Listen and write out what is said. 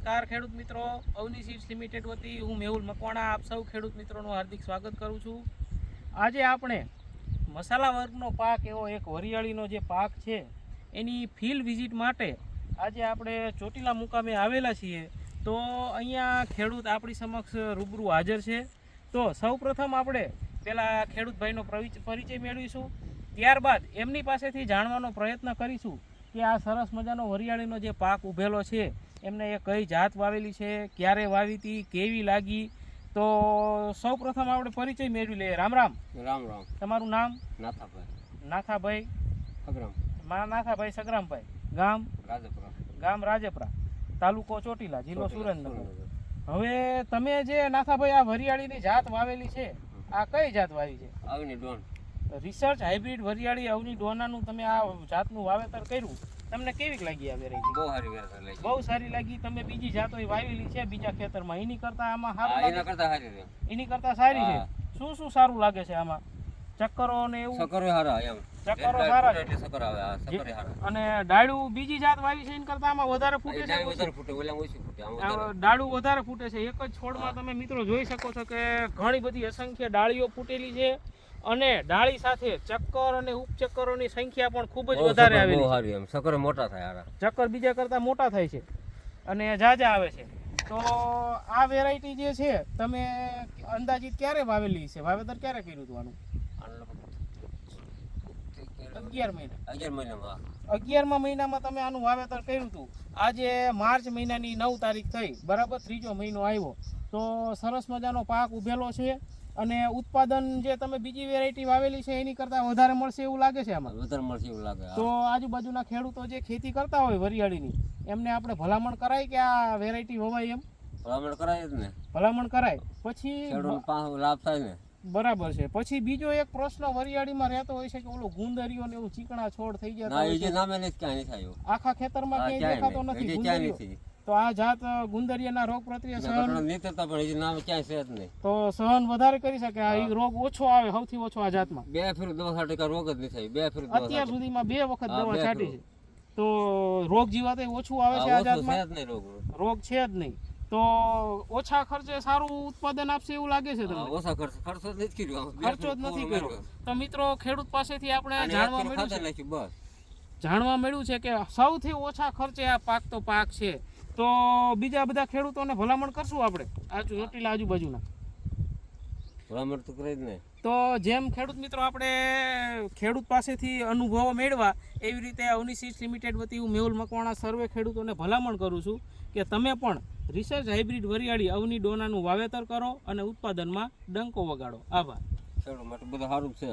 નમસ્કાર ખેડૂત મિત્રો, અવની સીડ્સ લિમિટેડ વતી હું મેહુલ મકવાણા આપ સૌ ખેડૂત મિત્રોનું હાર્દિક સ્વાગત કરું છું. આજે આપણે મસાલા વર્ગનો પાક એવો એક વરિયાળીનો જે પાક છે એની ફિલ્ડ વિઝિટ માટે આજે આપણે ચોટીલા મુકામે આવેલા છીએ. તો અહીંયા ખેડૂત આપણી સમક્ષ રૂબરૂ હાજર છે. તો સૌપ્રથમ આપણે પહેલાં ખેડૂત ભાઈનો પરિચય મેળવીશું, ત્યારબાદ એમની પાસેથી જાણવાનો પ્રયત્ન કરીશું કે આ સરસ મજાનો વરિયાળીનો જે પાક ઉભેલો છે એમને એ કઈ જાત વાવેલી છે, ક્યારે વાવી હતી, કેવી લાગી. તો સૌપ્રથમ આપણે પરિચય મેળવી લઈએ. રામ રામ. રામ રામ. તમારું નામ? નાથાભાઈ સગરામ. નાથાભાઈ સગરામભાઈ. ગામ? રાજપરા. ગામ રાજપરા, તાલુકો ચોટીલા, જિલ્લો સુરેન્દ્રનગર. હવે તમે જે નાથાભાઈ આ વરિયાળીની જાત વાવેલી છે, આ કઈ જાત વાવી છે? અવની ડોન. રિસર્ચ હાઇબ્રિડ વરિયાળી અવની ડોનાનું તમે આ જાતનું વાવેતર કર્યું, તમને કેવી લાગી આ વેરાયટી? બહુ સારી વેરાયટી લાગી. બહુ સારી લાગી. તમે બીજી જાતો વાવેલી છે બીજા ખેતરમાં, એની કરતા આમાં સારું એના લાગે? કરતા સારી છે. એની કરતા સારી છે. શું શું સારું લાગે છે આમાં? ચક્કરો ને એવું? સકરો સારા એમ. ચક્કરો સારા છે એટલે સકર આવે. આ સકર સારા. અને ડાળું બીજી જાત વાવી છે એની કરતા આમાં વધારે ફૂટે છે? વધારે ફૂટે, ઓલા ઓછી ફૂટે. આમ વધારે. ડાળું વધારે ફૂટે છે. એક જ છોડમાં તમે મિત્રો જોઈ શકો છો કે ઘણી બધી અસંખ્ય ડાળીઓ ફૂટેલી છે અને ડાળી સાથે ચક્કર અને ઉપચક્કરોની સંખ્યા પણ ખૂબ જ વધારે આવેલી બહુ છે. સારી એમ. સકર મોટા થાય સારા. ચક્કર બીજા કરતા મોટા થાય છે અને જાજા આવે છે. તો આ વેરાયટી જે છે તમે અંદાજિત ક્યારે વાવેલી છે? વાવેતર ક્યારે કર્યું હતું આનું? 11 મહિના. 11 મહિનામાં. 11મા મહિનામાં તમે આનું વાવેતર કર્યું હતું. આજે માર્ચ મહિનાની 9 તારીખ થઈ, બરાબર, ત્રીજો મહિનો આવ્યો. તો સરસ મજાનો પાક ઉભેલો છે અને ઉત્પાદન જે તમે બીજી વેરાયટી વાવેલી છે એની કરતાં વધારે મળશે એવું લાગે છે આમાં? વધારે મળશે એવું લાગે. તો આજુબાજુના ખેડૂતો જે ખેતી કરતા હોય વરિયાળીની, એમને આપણે ભલામણ કરાય કે આ વેરાયટી વવાય? એમ ભલામણ કરાય જ ને. ભલામણ કરાય. પછી ખેડૂતનો પાક લાભ થાય ને. બરાબર છે. પછી બીજો એક પ્રશ્ન વરિયાળીમાં રહેતો હોય છે કે ઓલો ગુંદરીઓ ને એવું ચીકણા છોડ થઈ જતા ના, હોય એ જે છે. નામે ને ક્યાં નહીં થાય. આખા ખેતરમાં ક્યાંય દેખાતો નથી ગુંદરીઓ. નથી. તો આ જાત ગુંદરિયાના રોગ પ્રત્યે સહન, નહીં થતા પણ એ નામે ક્યાંય છે જ નહીં. તો સહન વધારે કરી શકે. આ ઈ રોગ ઓછો આવે, સૌથી ઓછો આ જાતમાં. 2 ફેર દવા છાંટે કે રોગ જ નહીં થાય. 2 ફેર અત્યાર સુધીમાં 2 વખત દવા છાંટી છે. તો રોગ જીવાતે ઓછું આવે છે આ જાતમાં. રોગ છે જ નહીં. તો ઓછા ખર્ચે સારું ઉત્પાદન આપશે એવું લાગે છે તમને? ઓછા ખર્ચો જ નથી કર્યો. ખર્ચો જ નથી કર્યો. તો મિત્રો ખેડૂત પાસેથી આપણે જાણવા મળ્યું છે, બસ જાણવા મળ્યું છે કે સૌથી ઓછા ખર્ચે આ પાક તો પાક છે. તો બીજા બધા ખેડૂતોને ભલામણ કરશું આપણે ચોટીલા આજુબાજુના? ભલામણ તો કરે જ ને. તો જેમ ખેડૂત મિત્રો આપણે ખેડૂત પાસેથી અનુભવો મેળવા, એવી રીતે અવની સીડ્સ લિમિટેડ વતી હું મેહુલ મકવાણા સર્વે ખેડૂતોને ભલામણ કરું છું કે તમે પણ રિસર્ચ હાઇબ્રિડ વરિયાળી અવની ડોનાનું વાવેતર કરો અને ઉત્પાદનમાં ડંકો વગાડો. આભાર. ખેડૂત માટે બધું સારું છે.